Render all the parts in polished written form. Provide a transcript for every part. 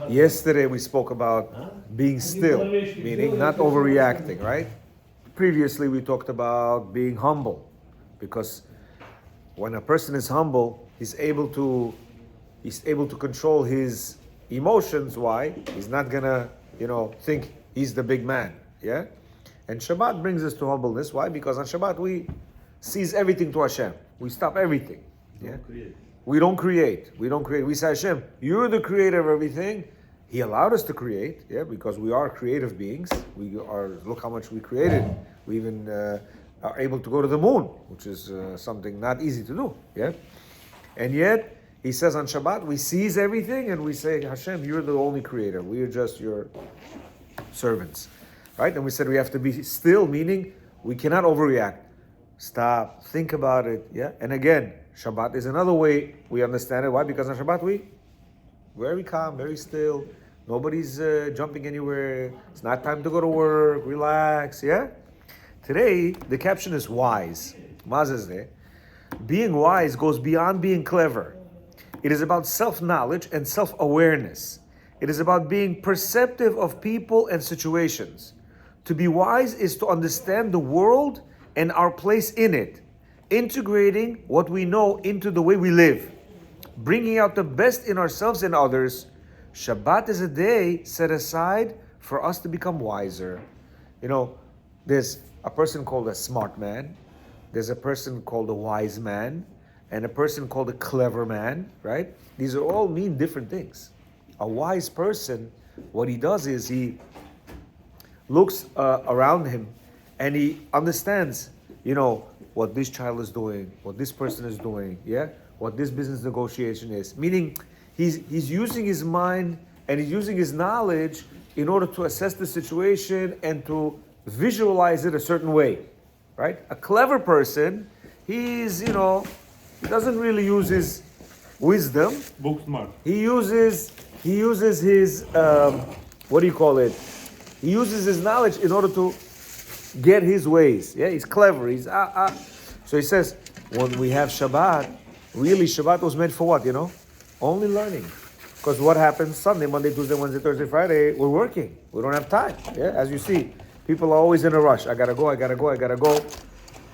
Yesterday we spoke about being still, meaning not overreacting, right? Previously we talked about being humble, because when a person is humble, he's able to control his emotions. Why? He's not gonna, think he's the big man. Yeah? And Shabbat brings us to humbleness. Why? Because on Shabbat we seize everything to Hashem. We stop everything. Yeah? We don't create. We say, Hashem, you're the creator of everything. He allowed us to create, yeah, because we are creative beings. Look how much we created. We even are able to go to the moon, which is something not easy to do, yeah? And yet, he says on Shabbat, we seize everything and we say, Hashem, you're the only creator. We are just your servants, right? And we said we have to be still, meaning we cannot overreact. Stop, think about it, yeah? And again, Shabbat is another way we understand it. Why? Because on Shabbat we very calm, very still. Nobody's jumping anywhere. It's not time to go to work. Relax, yeah? Today, the caption is wise. Mazazeh. Being wise goes beyond being clever. It is about self-knowledge and self-awareness. It is about being perceptive of people and situations. To be wise is to understand the world and our place in it, integrating what we know into the way we live, bringing out the best in ourselves and others. Shabbat is a day set aside for us to become wiser. There's a person called a smart man, there's a person called a wise man, and a person called a clever man, right? These are all mean different things. A wise person, what he does is he looks around him and he understands, what this child is doing, what this person is doing, yeah? What this business negotiation is. Meaning, he's using his mind and he's using his knowledge in order to assess the situation and to visualize it a certain way, right? A clever person, he doesn't really use his wisdom. Book smart. He uses his, He uses his knowledge in order to get his ways. Yeah, he's clever. So he says, when we have Shabbat, really Shabbat was meant for what, Only learning. Because what happens Sunday, Monday, Tuesday, Wednesday, Thursday, Friday, we're working. We don't have time. Yeah, as you see, people are always in a rush. I gotta go.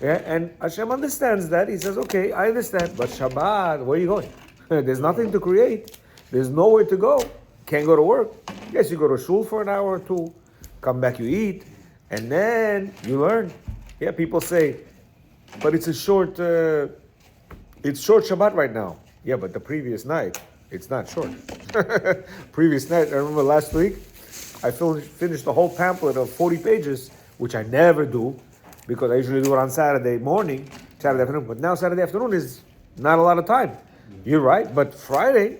Yeah, and Hashem understands that. He says, okay, I understand. But Shabbat, where are you going? There's nothing to create. There's nowhere to go. Can't go to work. Yes, you go to shul for an hour or two. Come back, you eat. And then you learn. Yeah, people say, but it's short Shabbat right now. Yeah, but the previous night, it's not short. Previous night, I remember last week, I finished the whole pamphlet of 40 pages, which I never do, because I usually do it on Saturday morning, Saturday afternoon. But now Saturday afternoon is not a lot of time. You're right, but Friday,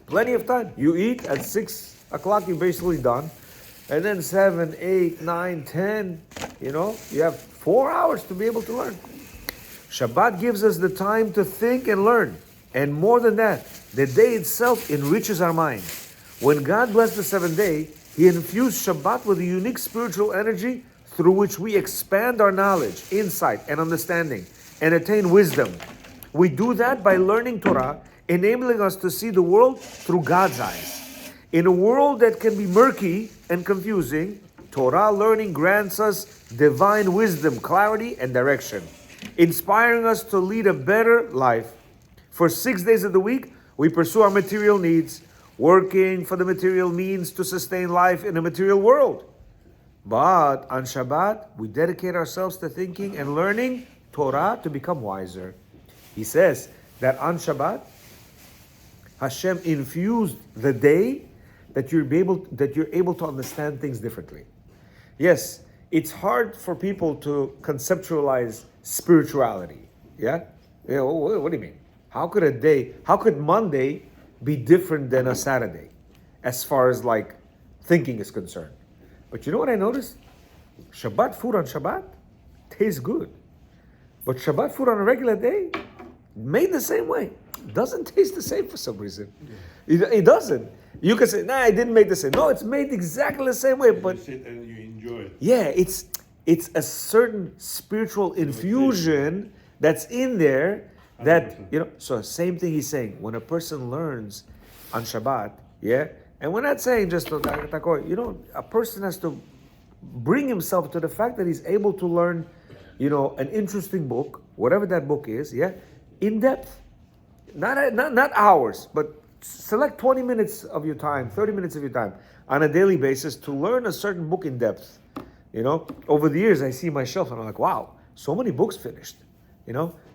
plenty of time. You eat at 6 o'clock, you're basically done. And then 7, 8, 9, 10, you have 4 hours to be able to learn. Shabbat gives us the time to think and learn. And more than that, the day itself enriches our mind. When God blessed the 7th day, He infused Shabbat with a unique spiritual energy through which we expand our knowledge, insight, and understanding, and attain wisdom. We do that by learning Torah, enabling us to see the world through God's eyes. In a world that can be murky and confusing, Torah learning grants us divine wisdom, clarity, and direction, inspiring us to lead a better life. For 6 days of the week, we pursue our material needs, working for the material means to sustain life in a material world. But on Shabbat, we dedicate ourselves to thinking and learning Torah to become wiser. He says that on Shabbat, Hashem infused the day that you're able to understand things differently. Yes, it's hard for people to conceptualize spirituality. Yeah? What do you mean? How could Monday be different than a Saturday as far as thinking is concerned? But you know what I noticed? Shabbat food on Shabbat tastes good. But Shabbat food on a regular day, made the same way, doesn't taste the same for some reason. It doesn't. You can say, nah, it didn't make the same. No, it's made exactly the same way. But you sit and you enjoy it. Yeah, it's a certain spiritual infusion that's in there that, so same thing he's saying. When a person learns, on Shabbat, yeah? And we're not saying just, a person has to bring himself to the fact that he's able to learn, an interesting book, whatever that book is, yeah, in depth. Not hours, but select 20 minutes of your time, 30 minutes of your time on a daily basis to learn a certain book in depth. Over the years, I see my shelf and I'm like, wow, so many books finished.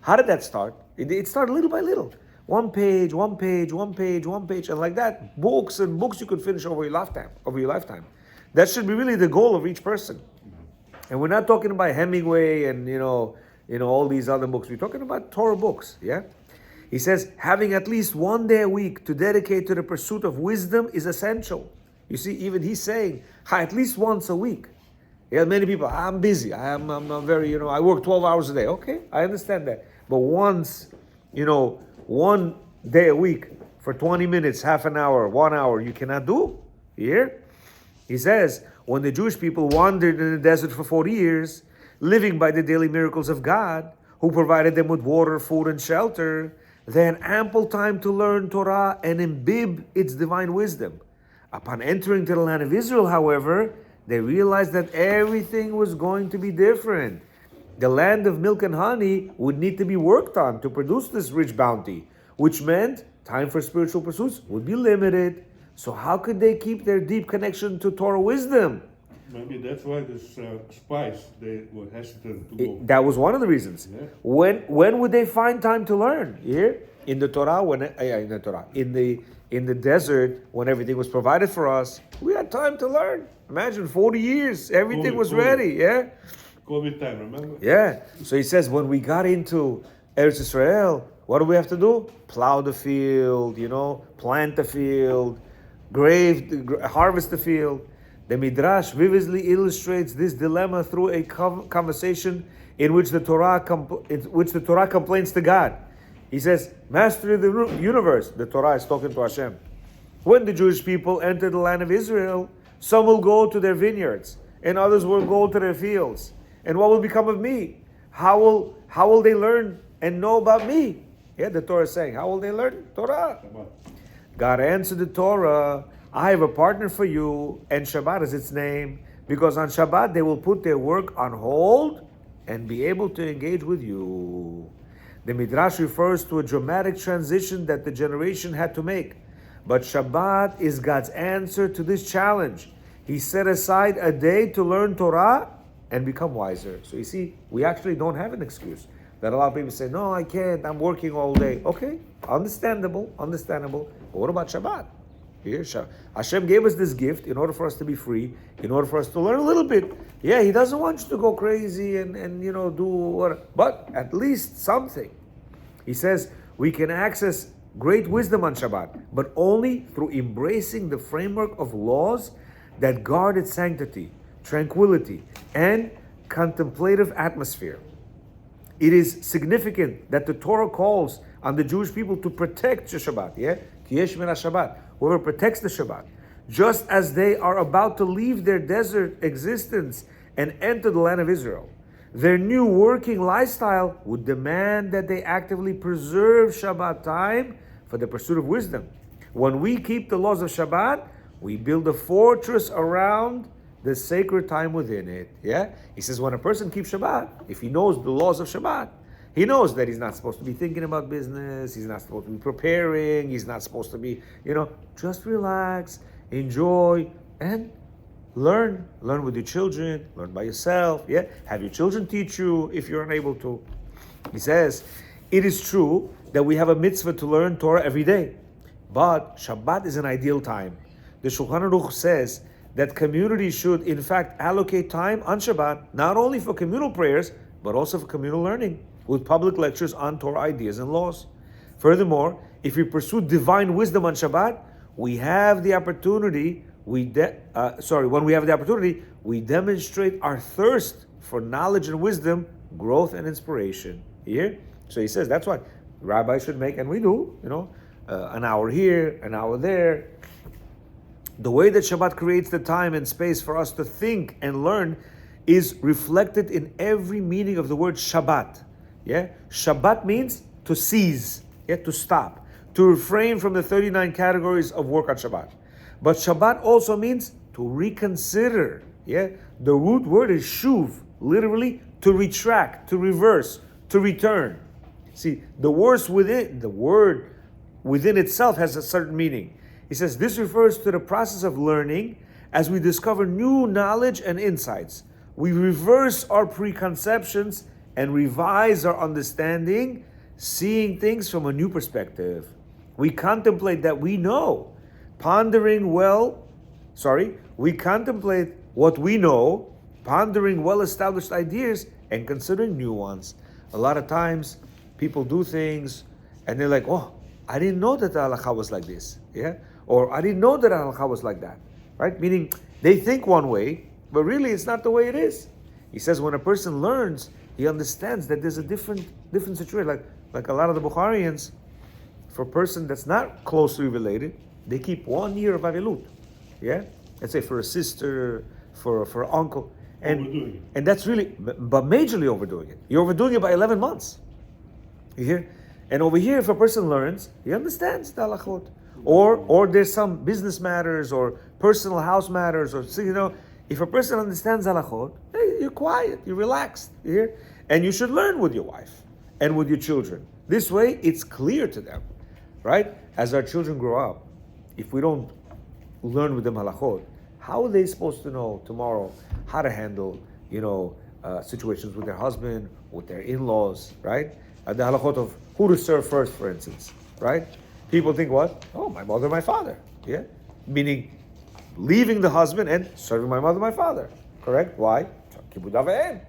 How did that start? It started little by little. One page, and like that, books and books you could finish over your lifetime. That should be really the goal of each person. And we're not talking about Hemingway and all these other books. We're talking about Torah books, yeah? He says, having at least one day a week to dedicate to the pursuit of wisdom is essential. You see, even he's saying, at least once a week. Yeah, many people, I'm busy. I'm very, I work 12 hours a day. Okay, I understand that. But once, one day a week for 20 minutes, half an hour, 1 hour, you cannot do. Here, he says, when the Jewish people wandered in the desert for 40 years, living by the daily miracles of God, who provided them with water, food, and shelter, they had ample time to learn Torah and imbibe its divine wisdom. Upon entering to the land of Israel, however, they realized that everything was going to be different. The land of milk and honey would need to be worked on to produce this rich bounty, which meant time for spiritual pursuits would be limited. So how could they keep their deep connection to Torah wisdom? Maybe that's why this spies, they were hesitant to go. That was one of the reasons. Yeah. When would they find time to learn? Here in the Torah, in the desert, when everything was provided for us, we had time to learn. Imagine 40 years, everything was ready. Yeah. COVID time, remember? Yeah. So he says, when we got into Eretz Israel, what do we have to do? Plow the field, plant the field, harvest the field. The Midrash vividly illustrates this dilemma through a conversation in which the Torah complains to God. He says, Master of the universe, the Torah is talking to Hashem. When the Jewish people enter the land of Israel, some will go to their vineyards, and others will go to their fields. And what will become of me? How will they learn and know about me? Yeah, the Torah is saying, how will they learn Torah? God answered the Torah, I have a partner for you, and Shabbat is its name, because on Shabbat they will put their work on hold and be able to engage with you. The Midrash refers to a dramatic transition that the generation had to make. But Shabbat is God's answer to this challenge. He set aside a day to learn Torah and become wiser. So you see, we actually don't have an excuse. That a lot of people say, no, I can't, I'm working all day. Okay, understandable. But what about Shabbat? Here, Hashem gave us this gift in order for us to be free, in order for us to learn a little bit. Yeah, He doesn't want you to go crazy and do what, but at least something. He says we can access great wisdom on Shabbat, but only through embracing the framework of laws that guard its sanctity, tranquility, and contemplative atmosphere. It is significant that the Torah calls on the Jewish people to protect the Shabbat. Yeah, Kiyesh min Shabbat. Whoever protects the Shabbat, just as they are about to leave their desert existence and enter the land of Israel. Their new working lifestyle would demand that they actively preserve Shabbat time for the pursuit of wisdom. When we keep the laws of Shabbat, we build a fortress around the sacred time within it. Yeah? He says when a person keeps Shabbat, if he knows the laws of Shabbat, he knows that he's not supposed to be thinking about business, he's not supposed to be preparing, he's not supposed to be, just relax, enjoy, and learn. Learn with your children, learn by yourself, yeah? Have your children teach you if you're unable to. He says, it is true that we have a mitzvah to learn Torah every day, but Shabbat is an ideal time. The Shulchan Aruch says that communities should in fact allocate time on Shabbat, not only for communal prayers, but also for communal learning, with public lectures on Torah ideas and laws. Furthermore, if we pursue divine wisdom on Shabbat, we have the opportunity, when we have the opportunity, we demonstrate our thirst for knowledge and wisdom, growth and inspiration. Here, so he says that's what rabbis should make, and we do, an hour here, an hour there. The way that Shabbat creates the time and space for us to think and learn is reflected in every meaning of the word Shabbat. Yeah, Shabbat means to cease, to stop, to refrain from the 39 categories of work on Shabbat. But Shabbat also means to reconsider. Yeah, the root word is shuv, literally to retract, to reverse, to return. See, the word within itself has a certain meaning. He says this refers to the process of learning as we discover new knowledge and insights. We reverse our preconceptions and revise our understanding, seeing things from a new perspective. We contemplate that we know, we contemplate what we know, pondering well-established ideas and considering new ones. A lot of times people do things and they're like, oh, I didn't know that the halakha was like this, yeah? Or I didn't know that the halakha was like that, right? Meaning they think one way, but really it's not the way it is. He says when a person learns, he understands that there's a different situation. Like a lot of the Bukharians, for a person that's not closely related, they keep 1 year of avilut, yeah? Let's say for a sister, for an uncle. And that's really, but majorly overdoing it. You're overdoing it by 11 months. You hear? And over here, if a person learns, he understands the halachot. Or there's some business matters or personal house matters, or if a person understands halachot, hey, you're quiet, you're relaxed. You hear? And you should learn with your wife and with your children. This way, it's clear to them, right? As our children grow up, if we don't learn with them halachot, how are they supposed to know tomorrow how to handle, situations with their husband, with their in-laws, right? The halachot of who to serve first, for instance, right? People think what? Oh, my mother, my father, yeah? Meaning leaving the husband and serving my mother, my father, correct? Why? Kibud av v'em.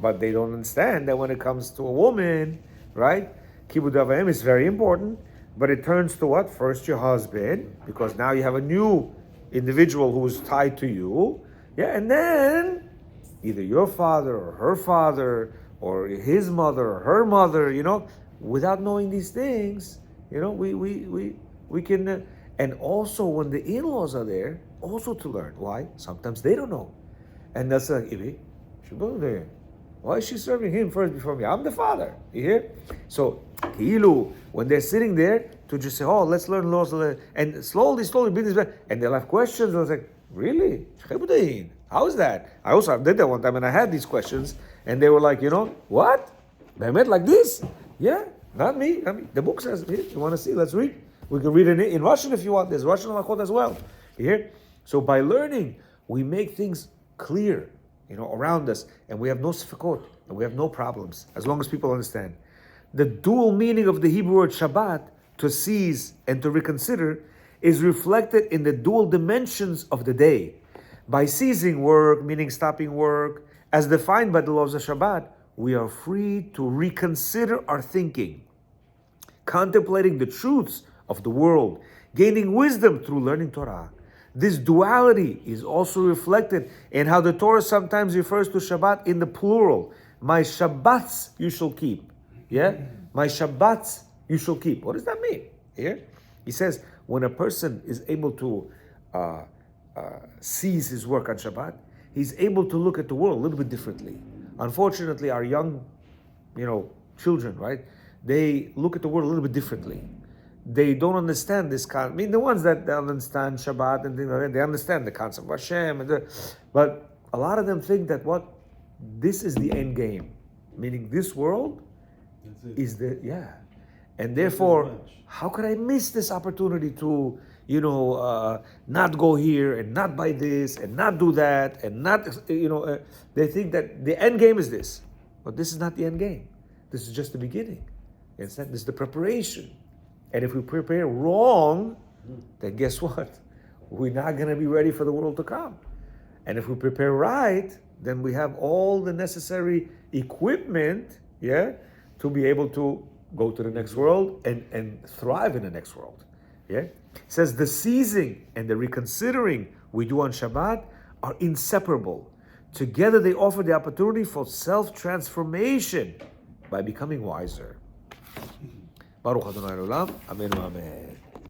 But they don't understand that when it comes to a woman, right? Kibud av v'em is very important, but it turns to what? First your husband, because now you have a new individual who's tied to you, yeah, and then either your father or her father or his mother or her mother, without knowing these things, we can, and also when the in-laws are there, also to learn. Why? Sometimes they don't know, and that's like, why is she serving him first before me? I'm the father. You hear? So, when they're sitting there, to just say, oh, let's learn laws, and slowly bring this back, and they'll have questions. I was like, really? How is that? I also did that one time, and I had these questions, and they were like, what? Mehmet like this? Yeah, not me. The book says, here, you want to see? Let's read. We can read it in Russian if you want. There's Russian halachot as well. You hear? So by learning, we make things clear, around us, and we have no sifakot, and we have no problems, as long as people understand. The dual meaning of the Hebrew word Shabbat, to seize and to reconsider, is reflected in the dual dimensions of the day. By ceasing work, meaning stopping work, as defined by the laws of Shabbat, we are free to reconsider our thinking, contemplating the truths of the world, gaining wisdom through learning Torah. This duality is also reflected in how the Torah sometimes refers to Shabbat in the plural. My Shabbats you shall keep. Yeah? My Shabbats you shall keep. What does that mean? Here? He says, when a person is able to seize his work on Shabbat, he's able to look at the world a little bit differently. Unfortunately, our young, children, right? They look at the world a little bit differently. They don't understand this concept. The ones that understand Shabbat and things like that, they understand the concept of Hashem. But a lot of them think that this is the end game. Meaning this world is and therefore, how could I miss this opportunity to, not go here and not buy this and not do that and not, they think that the end game is this. But this is not the end game. This is just the beginning. This is the preparation. And if we prepare wrong, then guess what? We're not going to be ready for the world to come. And if we prepare right, then we have all the necessary equipment, to be able to go to the next world and thrive in the next world. It says the seizing and the reconsidering we do on Shabbat are inseparable. Together they offer the opportunity for self-transformation by becoming wiser. Baruch Adonai Olam. Amen. Amen.